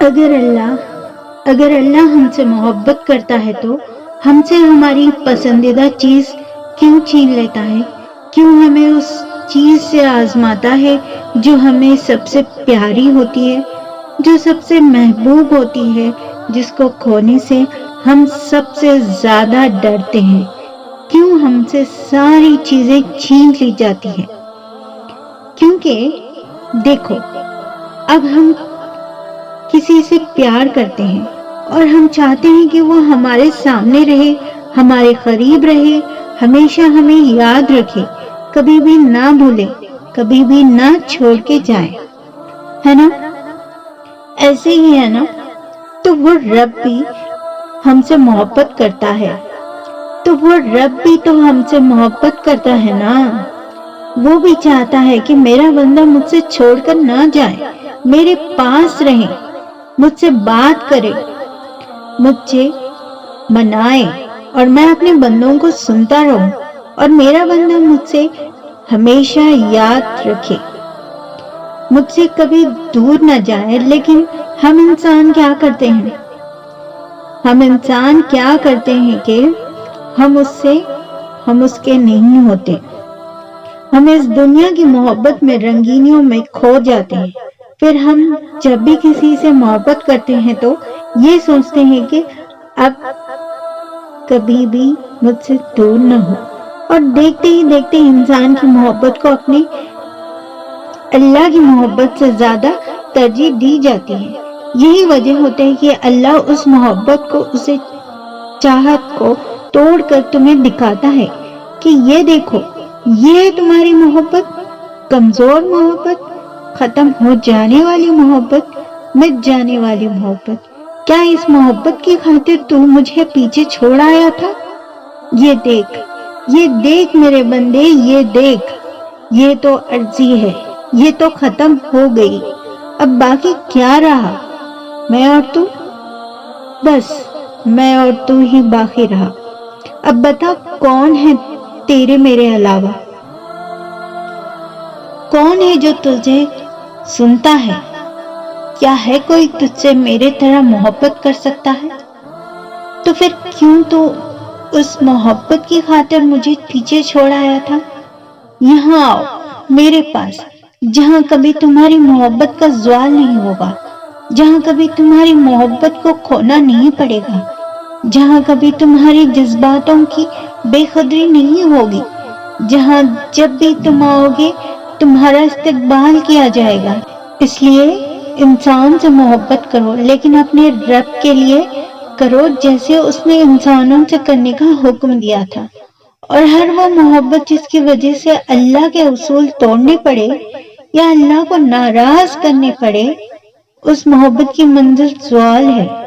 اگر اللہ ہم سے محبت کرتا ہے تو ہم سے ہماری پسندیدہ چیز کیوں چھین لیتا ہے؟ کیوں ہمیں اس چیز سے آزماتا ہے جو ہمیں سب سے پیاری ہوتی ہے، جو سب سے محبوب ہوتی ہے، جس کو کھونے سے ہم سب سے زیادہ ڈرتے ہیں؟ کیوں ہم سے ساری چیزیں چھین لی جاتی ہیں؟ کیونکہ دیکھو، اب ہم کسی سے پیار کرتے ہیں اور ہم چاہتے ہیں کہ وہ ہمارے سامنے رہے، ہمارے قریب رہے، ہمیشہ ہمیں یاد رکھے، کبھی بھی نہ بھولے، کبھی بھی نہ چھوڑ کے جائے، ہے نا؟ ایسے ہی ہے نا؟ تو وہ رب بھی ہم سے محبت کرتا ہے، ہم سے محبت کرتا ہے نا؟ وہ بھی چاہتا ہے کہ میرا بندہ مجھ سے چھوڑ کر نہ جائے، میرے پاس رہے، مجھ سے بات کرے، مجھ سے منائے، اور میں اپنے بندوں کو سنتا رہوں، اور میرا بندہ مجھ سے ہمیشہ یاد رکھے، مجھ سے کبھی دور نہ جائے۔ لیکن ہم انسان کیا کرتے ہیں؟ کہ ہم اس کے نہیں ہوتے۔ ہم اس دنیا کی محبت میں، رنگینیوں میں کھو جاتے ہیں۔ پھر ہم جب بھی کسی سے محبت کرتے ہیں تو یہ سوچتے ہیں کہ اب کبھی بھی مجھ سے دور نہ ہو، اور دیکھتے ہی دیکھتے انسان کی محبت کو اپنے اللہ کی محبت سے زیادہ ترجیح دی جاتی ہے۔ یہی وجہ ہوتی ہے کہ اللہ اس محبت کو، اسے چاہت کو توڑ کر تمہیں دکھاتا ہے کہ یہ دیکھو، یہ ہے تمہاری محبت، کمزور محبت، ختم ہو جانے والی محبت، مٹ جانے والی محبت۔ کیا اس محبت کی خاطر تو مجھے پیچھے چھوڑ آیا تھا؟ یہ دیکھ میرے بندے، یہ دیکھ، یہ تو عرضی ہے، یہ تو ختم ہو گئی، اب باقی کیا رہا؟ میں اور تو، بس میں اور تو ہی باقی رہا۔ اب بتا، کون ہے تیرے میرے علاوہ؟ کون ہے جو تجھے سنتا ہے؟ کیا ہے کوئی تجھ سے میرے طرح محبت کر سکتا ہے؟ تو پھر کیوں تو اس محبت کی خاطر مجھے پیچھے چھوڑ آیا تھا؟ یہاں آؤ میرے پاس، جہاں کبھی تمہاری محبت کا زوال نہیں ہوگا، جہاں کبھی تمہاری محبت کو کھونا نہیں پڑے گا، جہاں کبھی تمہاری جذباتوں کی بے قدری نہیں ہوگی، جہاں جب بھی تم آؤ گے تمہارا استقبال کیا جائے گا۔ اس لیے انسان سے محبت کرو، لیکن اپنے رب کے لیے کرو جیسے اس نے انسانوں سے کرنے کا حکم دیا تھا۔ اور ہر وہ محبت جس کی وجہ سے اللہ کے اصول توڑنے پڑے یا اللہ کو ناراض کرنے پڑے، اس محبت کی منزل زوال ہے۔